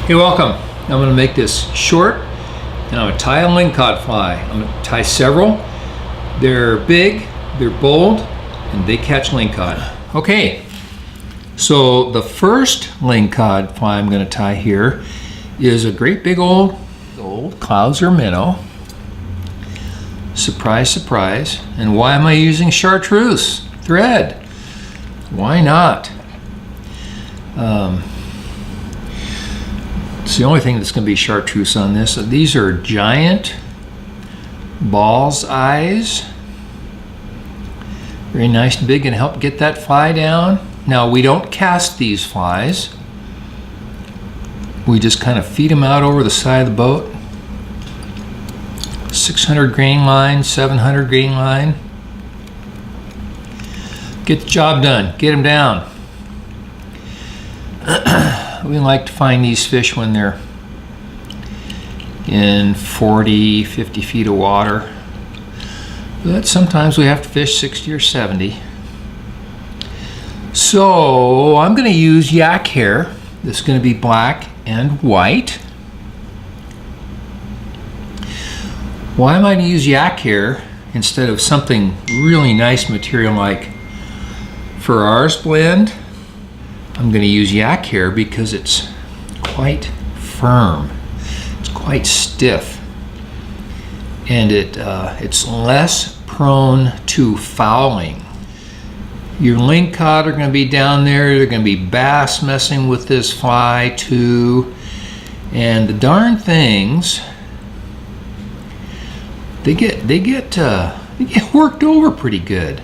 Hey, welcome. I'm going to make this short, and I'm going to tie a lingcod fly. I'm going to tie several. They're big, they're bold, and they catch lingcod. Okay, so the first lingcod fly I'm going to tie here is a great big old Clouser minnow. Surprise, surprise. And why am I using chartreuse thread? Why not? It's the only thing that's going to be chartreuse on this. These are giant ball's eyes. Very nice and big and help get that fly down. Now, we don't cast these flies. We just kind of feed them out over the side of the boat. 600 grain line, 700 grain line. Get the job done. Get them down. We like to find these fish when they're in 40, 50 feet of water. But sometimes we have to fish 60 or 70. So I'm going to use yak hair. This is going to be black and white. Why am I going to use yak hair instead of something really nice material like Ferrar's blend? I'm going to use yak hair because it's quite firm. It's quite stiff, and it's less prone to fouling. Your lingcod are going to be down there. They're going to be bass messing with this fly too, and the darn things, they get worked over pretty good.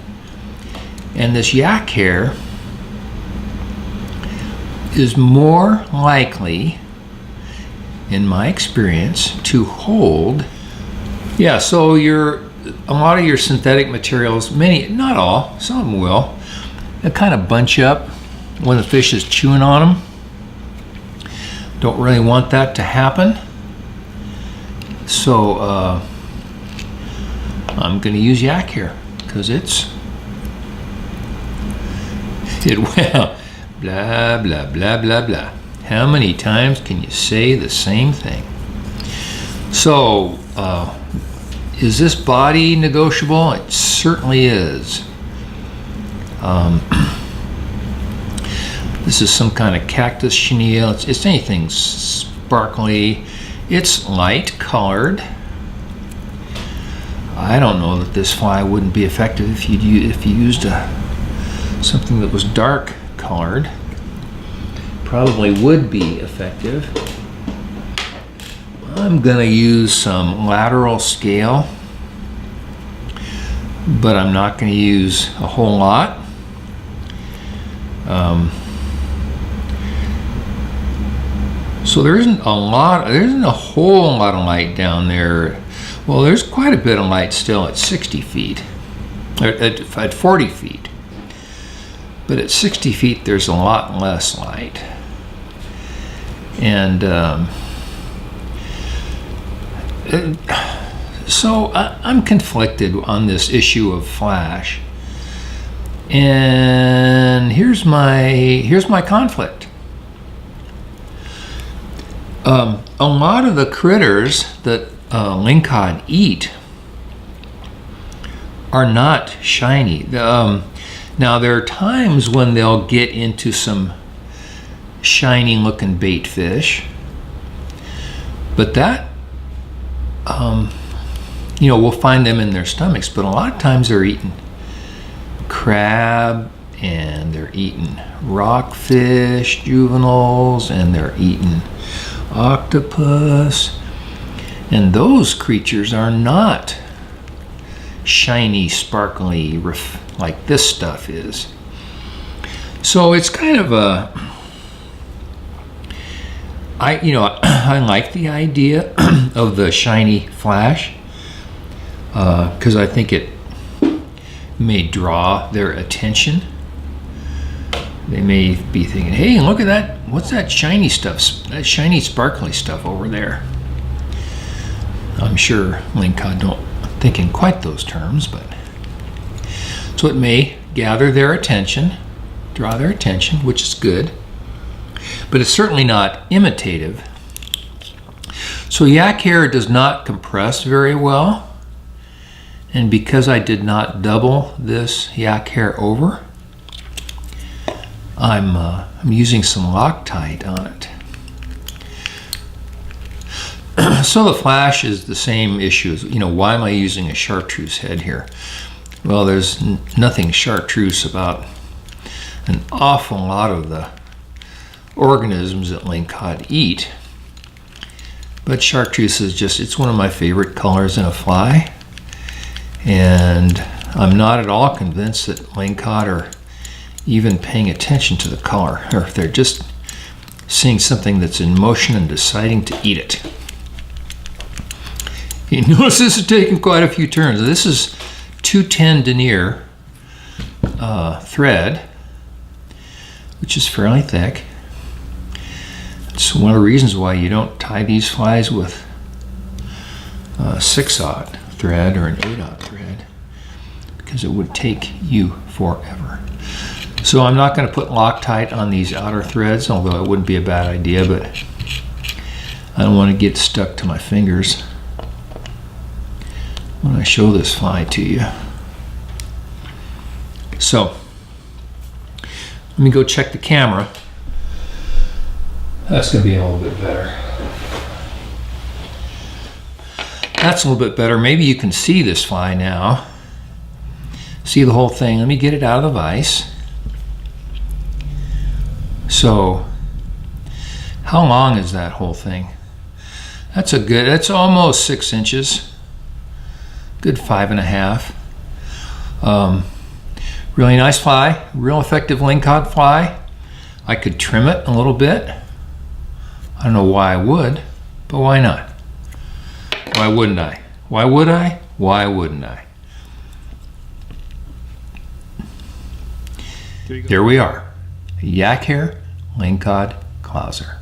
And this yak hair is more likely, in my experience, to hold. Yeah, so a lot of your synthetic materials, many, not all, some of them will, they kind of bunch up when the fish is chewing on them. Don't really want that to happen. So I'm going to use yak hair because well, blah, blah, blah, blah, blah. How many times can you say the same thing? So, is this body negotiable? It certainly is. This is some kind of cactus chenille. It's anything sparkly. It's light colored. I don't know that this fly wouldn't be effective if you used something that was dark colored. Probably would be effective. I'm going to use some lateral scale, but I'm not going to use a whole lot. So there isn't a whole lot of light down there. Well, there's quite a bit of light still at 60 feet, at 40 feet. But at 60 feet, there's a lot less light. And so I'm conflicted on this issue of flash. And here's my conflict. A lot of the critters that lingcod eat are not shiny. Now, there are times when they'll get into some shiny looking bait fish, but that, we'll find them in their stomachs, but a lot of times they're eating crab, and they're eating rockfish juveniles, and they're eating octopus, and those creatures are not shiny, sparkly, like this stuff is. So it's kind of I like the idea of the shiny flash because I think it may draw their attention. They may be thinking, hey, look at that, what's that shiny stuff, that shiny sparkly stuff over there? I'm sure lingcod don't think in quite those terms, but so it may gather their attention, draw their attention, which is good, but it's certainly not imitative So yak hair does not compress very well, and because I did not double this yak hair over, I'm using some Loctite on it. So the flash is the same issue as, why am I using a chartreuse head here? Well, there's nothing chartreuse about an awful lot of the organisms that lingcod eat. But chartreuse is it's one of my favorite colors in a fly. And I'm not at all convinced that lingcod are even paying attention to the color, or if they're just seeing something that's in motion and deciding to eat it. You notice this is taking quite a few turns. This is 210 denier thread, which is fairly thick. It's one of the reasons why you don't tie these flies with 6/0 thread or an 8/0 thread, because it would take you forever. So I'm not going to put Loctite on these outer threads, although it wouldn't be a bad idea, but I don't want to get stuck to my fingers when I show this fly to you. So let me go check the camera. That's going to be a little bit better. That's a little bit better. Maybe you can see this fly now. See the whole thing. Let me get it out of the vise. So, how long is that whole thing? That's almost 6 inches. Good 5.5. Really nice fly. Real effective lingcod fly. I could trim it a little bit. I don't know why I would, but why not? Why wouldn't I? Why would I? Why wouldn't I? There we are. Yak Hair, Lingcod Clouser.